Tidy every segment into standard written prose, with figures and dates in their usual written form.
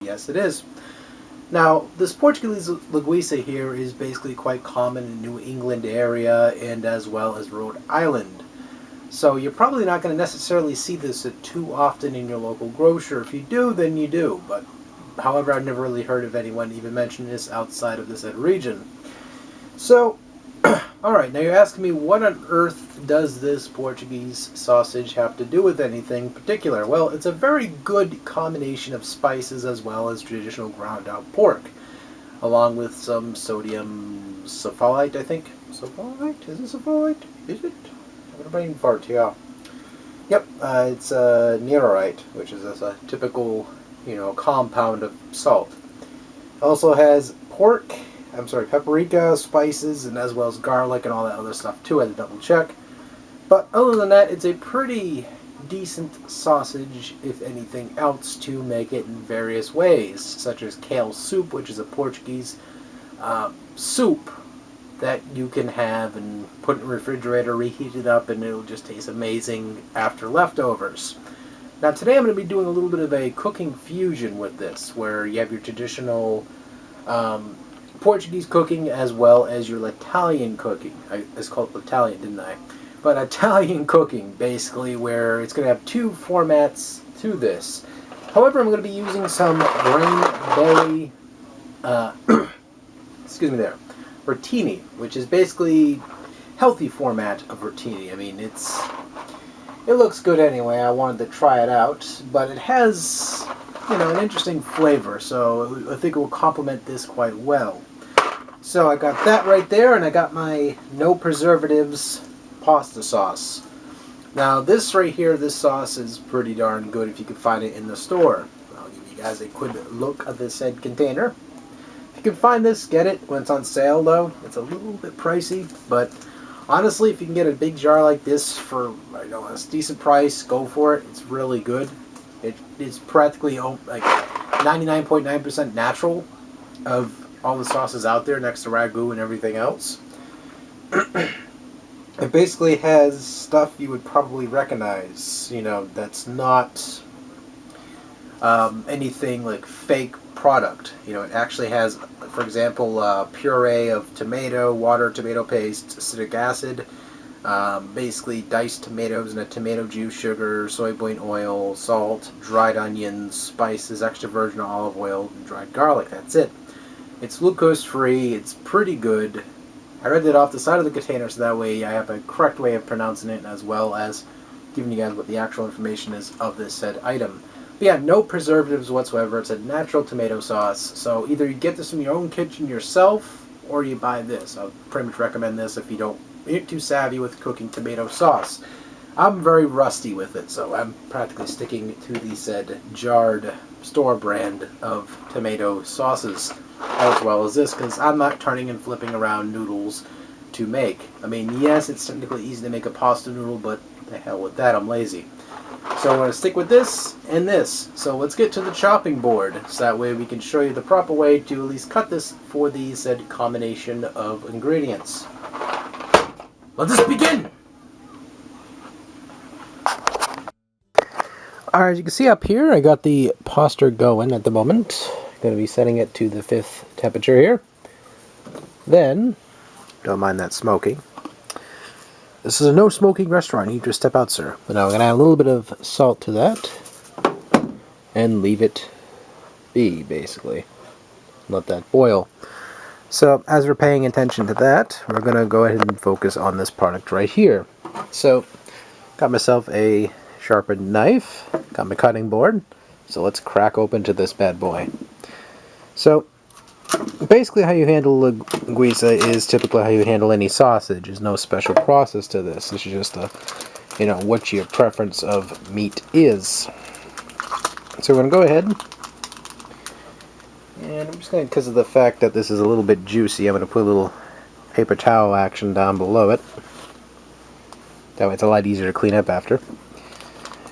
Yes, it is. Now, this Portuguese linguiça here is basically quite common in New England area and as well as Rhode Island. So you're probably not going to necessarily see this too often in your local grocer. If you do, then you do. But however, I've never really heard of anyone even mention this outside of this region. So, alright, now you're asking me what on earth does this Portuguese sausage have to do with anything particular? Well, it's a very good combination of spices as well as traditional ground out pork, along with some sodium sulfite, I think. Sulfite? Is it sulfite? Is it? I'm going to brain fart, yeah. Yep, it's nerite, which is a typical, compound of salt. Also has paprika, spices, and as well as garlic and all that other stuff too. I had to double check. But other than that, it's a pretty decent sausage, if anything else, to make it in various ways, such as kale soup, which is a Portuguese soup that you can have and put in the refrigerator, reheat it up, and it'll just taste amazing after leftovers. Now today I'm going to be doing a little bit of a cooking fusion with this, where you have your traditional Portuguese cooking as well as your Italian cooking. I just called it Italian, didn't I? But Italian cooking, basically, where it's going to have two formats to this. However, I'm going to be using some grain berry, excuse me there, Rotini, which is basically healthy format of Rotini. I mean, it looks good anyway. I wanted to try it out, but it has, an interesting flavor, so I think it will complement this quite well. So I got that right there, and I got my no preservatives pasta sauce. Now this right here, this sauce is pretty darn good if you can find it in the store. I'll give you guys a quick look of this said container. If you can find this, get it. When it's on sale though, it's a little bit pricey, but honestly, if you can get a big jar like this for a decent price, go for it. It's really good. It's practically like 99.9% natural of all the sauces out there next to ragu and everything else. It basically has stuff you would probably recognize, that's not anything like fake product. It actually has, for example, puree of tomato, water, tomato paste, acetic acid, basically diced tomatoes and a tomato juice, sugar, soybean oil, salt, dried onions, spices, extra virgin olive oil, and dried garlic. That's it. It's glucose free. It's pretty good. I read it off the side of the container so that way I have a correct way of pronouncing it as well as giving you guys what the actual information is of this said item. But yeah, no preservatives whatsoever. It's a natural tomato sauce. So either you get this from your own kitchen yourself or you buy this. I would pretty much recommend this if you're too savvy with cooking tomato sauce. I'm very rusty with it, so I'm practically sticking to the said jarred store brand of tomato sauces as well as this, because I'm not turning and flipping around noodles to make. I mean, yes, it's technically easy to make a pasta noodle, but the hell with that, I'm lazy. So I'm going to stick with this and this. So let's get to the chopping board, so that way we can show you the proper way to at least cut this for the said combination of ingredients. Let us begin! Alright, as you can see up here, I got the pasta going at the moment. Going to be setting it to the 5th temperature here. Then, don't mind that smoking. This is a no smoking restaurant. You just step out, sir. But now we're going to add a little bit of salt to that. And leave it be, basically. Let that boil. So, as we're paying attention to that, we're going to go ahead and focus on this product right here. So, got myself a sharpened knife. Got my cutting board. So let's crack open to this bad boy. So, basically how you handle linguiça is typically how you handle any sausage. There's no special process to this. This is just what your preference of meat is. So we're going to go ahead, and I'm just going to, because of the fact that this is a little bit juicy, I'm going to put a little paper towel action down below it. That way it's a lot easier to clean up after.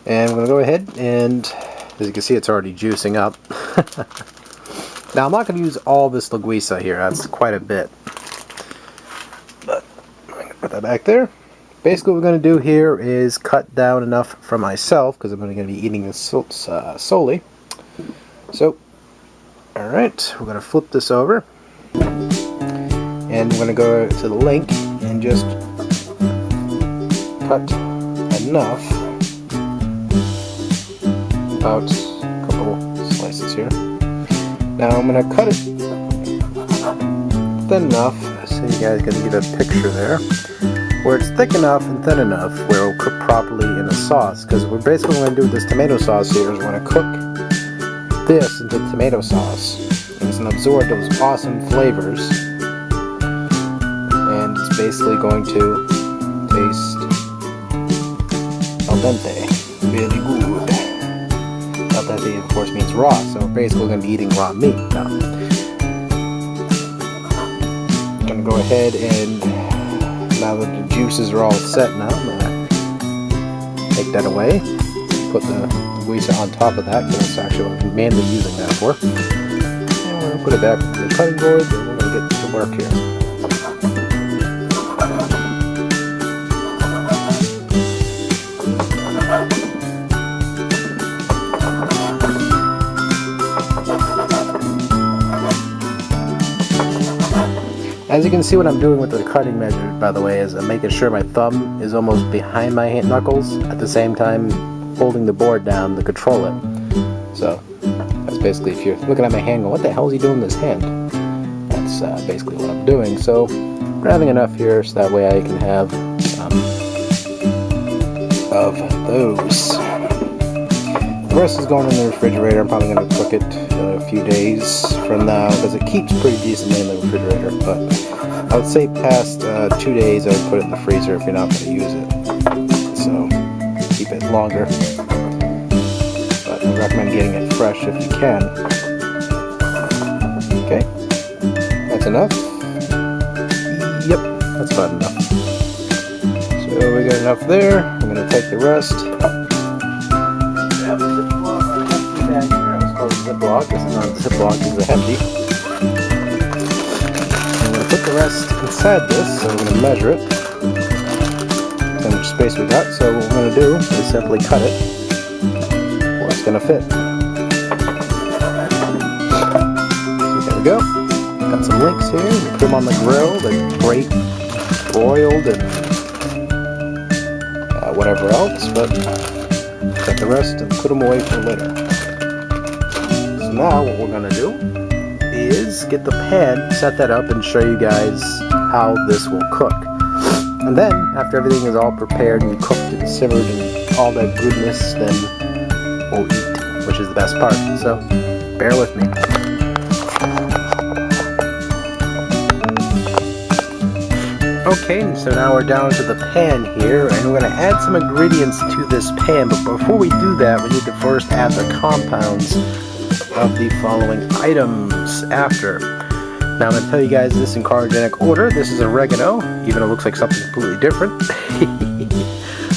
And I'm going to go ahead and, as you can see, it's already juicing up. Now, I'm not going to use all this linguiça here. That's quite a bit. But I'm going to put that back there. Basically, what we're going to do here is cut down enough for myself, because I'm going to be eating this solely. So, Alright, we're going to flip this over. And we're going to go to the link and just cut enough. About a couple slices here. Now I'm going to cut it thin enough so you guys can get a picture there, where it's thick enough and thin enough where it'll cook properly in the sauce. Because we're basically going to do with this tomato sauce here is we're going to cook this into tomato sauce, and it's going to absorb those awesome flavors, and it's basically going to taste al dente, really good. Al dente of course means raw, so we're basically going to be eating raw meat now. I'm going to go ahead and, now that the juices are all set now, I'm going to take that away, put the linguiça on top of that, because that's actually what I'm mainly using that for. And we're going to put it back into the cutting board, and we're going to get to work here. As you can see, what I'm doing with the cutting measure, by the way, is I'm making sure my thumb is almost behind my hand knuckles, at the same time holding the board down to control it. So that's basically, if you're looking at my hand going, what the hell is he doing with his hand? That's basically what I'm doing. So grabbing enough here so that way I can have some of those. The rest is going in the refrigerator. I'm probably going to cook it a few days from now because it keeps pretty decently in the refrigerator. But I would say past 2 days I would put it in the freezer if you're not going to use it. So keep it longer. But I recommend getting it fresh if you can. Okay, that's enough. Yep, that's about enough. So we got enough there. I'm going to take the rest. Ziploc. This is not a Ziploc, this is a Hefty. I'm going to put the rest inside this, so we're going to measure it. How much space we got, so what we're going to do is simply cut it where it's going to fit. So there we go. Got some links here. We put them on the grill. They're great broiled and whatever else, but cut the rest and put them away for later. Now what we're going to do is get the pan, set that up, and show you guys how this will cook. And then, after everything is all prepared and cooked and simmered and all that goodness, then we'll eat, which is the best part. So, bear with me. Okay, so now we're down to the pan here, and we're going to add some ingredients to this pan. But before we do that, we need to first add the compounds of the following items after. Now I'm going to tell you guys this in chronological order. This is oregano, even though it looks like something completely different.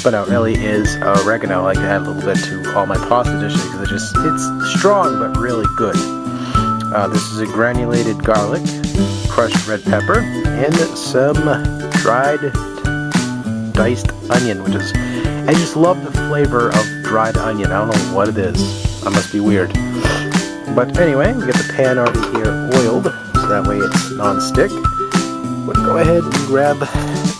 But no, it really is oregano. I like to add a little bit to all my pasta dishes because it's strong but really good. This is a granulated garlic, crushed red pepper, and some dried diced onion, which is, I just love the flavor of dried onion. I don't know what it is. I must be weird. But anyway, we get the pan already here oiled, so that way it's non-stick. We'll go ahead and grab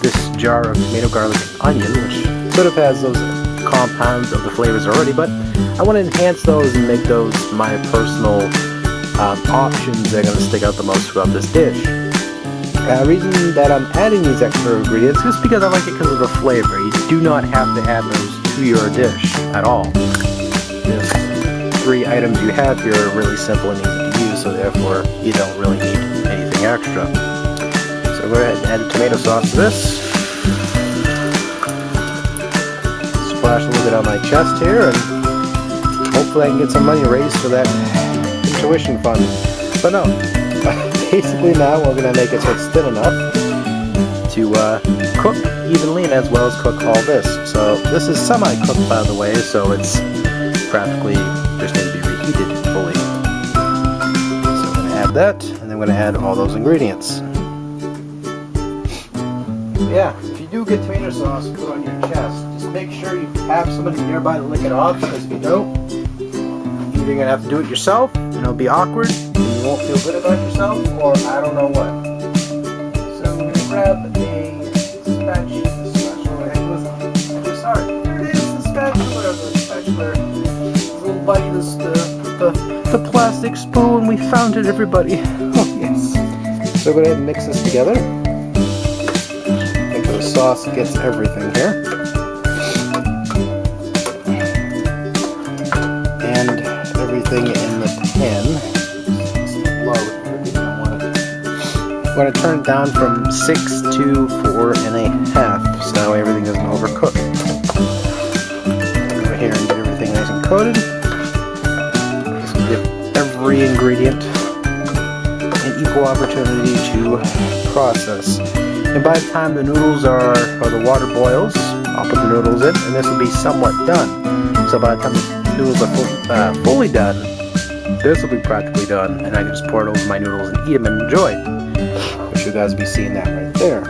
this jar of tomato, garlic, and onion, which sort of has those compounds of the flavors already, but I want to enhance those and make those my personal options that are going to stick out the most throughout this dish. The reason that I'm adding these extra ingredients is because I like it because of the flavor. You do not have to add those to your dish at all. The 3 items you have here are really simple and easy to use, so therefore you don't really need anything extra. So go ahead and add the tomato sauce to this. Splash a little bit on my chest here, and hopefully I can get some money raised for that tuition fund. But no, basically now we're going to make it so it's thin enough to cook evenly and as well as cook all this. So this is semi-cooked, by the way, so it's practically just need to be reheated fully. So I'm going to add that, and then we're going to add all those ingredients. Yeah, if you do get tomato sauce put on your chest, just make sure you have somebody nearby to lick it off, because if you don't, you're either going to have to do it yourself, and it'll be awkward, and won't feel good about yourself, or I don't know what. So I'm gonna grab a spatula. Sorry, here it is, the spatula. This little buddy, the plastic spoon. We found it, everybody. Oh yes. So go ahead and mix this together. Make sure the sauce gets everything here. And everything in the pan. I'm going to turn it down from 6 to 4.5, so that way everything doesn't overcook. Go here and get everything nice and coated. Just give every ingredient an equal opportunity to process. And by the time the noodles or the water boils, I'll put the noodles in, and this will be somewhat done. So by the time the noodles are fully done, this will be practically done, and I can just pour it over my noodles and eat them and enjoy. Which you guys will be seeing that right there.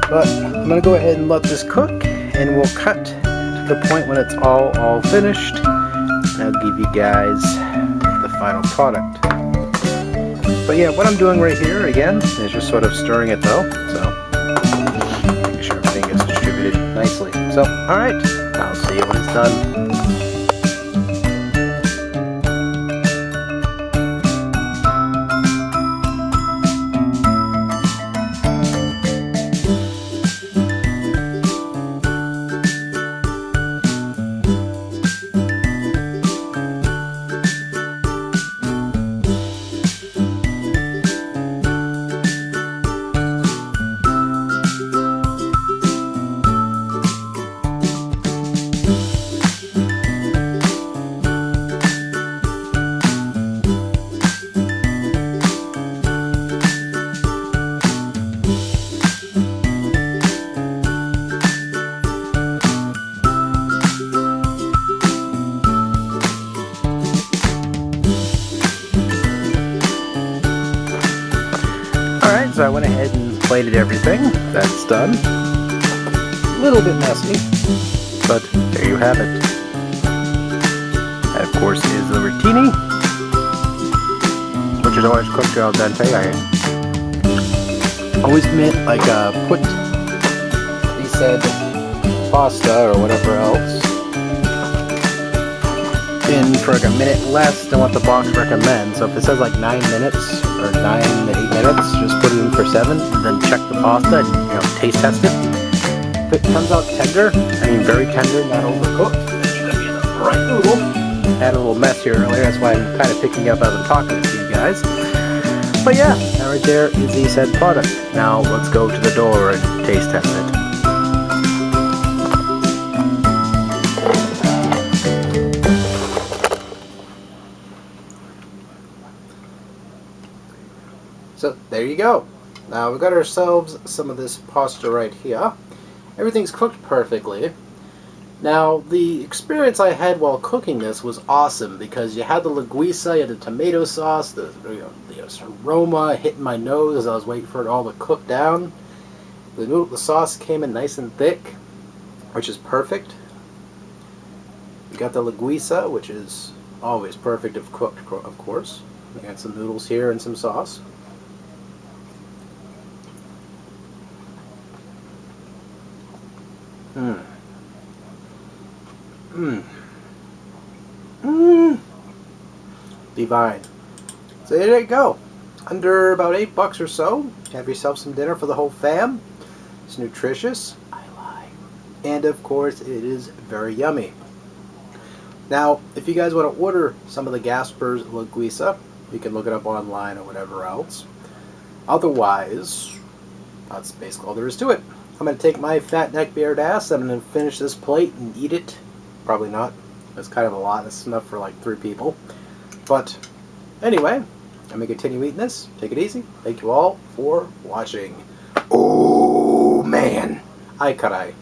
But I'm going to go ahead and let this cook, and we'll cut to the point when it's all finished. And I'll give you guys the final product. But yeah, what I'm doing right here, again, is just sort of stirring it though. So, making sure everything gets distributed nicely. So, alright, I'll see you when it's done. So I went ahead and plated everything. That's done. A little bit messy, but there you have it. That, of course, is the Rotini, which is always cooked al dente. I always put, he said, pasta or whatever else in for like a minute less than what the box recommends. So if it says like 9 minutes or 9 to 8 minutes, just put it in for 7 and then check the pasta and taste test it. If it comes out tender, I mean very tender, not overcooked, it should be the right noodle. Had a little mess here earlier, that's why I'm kind of picking up as I'm talking to you guys. But yeah, that right there is the said product. Now let's go to the door and taste test it. So there you go. Now we've got ourselves some of this pasta right here. Everything's cooked perfectly. Now the experience I had while cooking this was awesome because you had the linguiça, you had the tomato sauce, the aroma hitting my nose as I was waiting for it all to cook down. The sauce came in nice and thick, which is perfect. You got the linguiça, which is always perfect if cooked, of course. We got some noodles here and some sauce. Divine. So there you go. Under about $8 or so, have yourself some dinner for the whole fam. It's nutritious. I lie. And of course, it is very yummy. Now, if you guys want to order some of the Gasper's Linguiça, you can look it up online or whatever else. Otherwise, that's basically all there is to it. I'm going to take my fat neck-beard ass, I'm going to finish this plate and eat it. Probably not. That's kind of a lot. That's enough for like 3 people. But anyway, I'm going to continue eating this. Take it easy. Thank you all for watching. Oh man! Ay caray.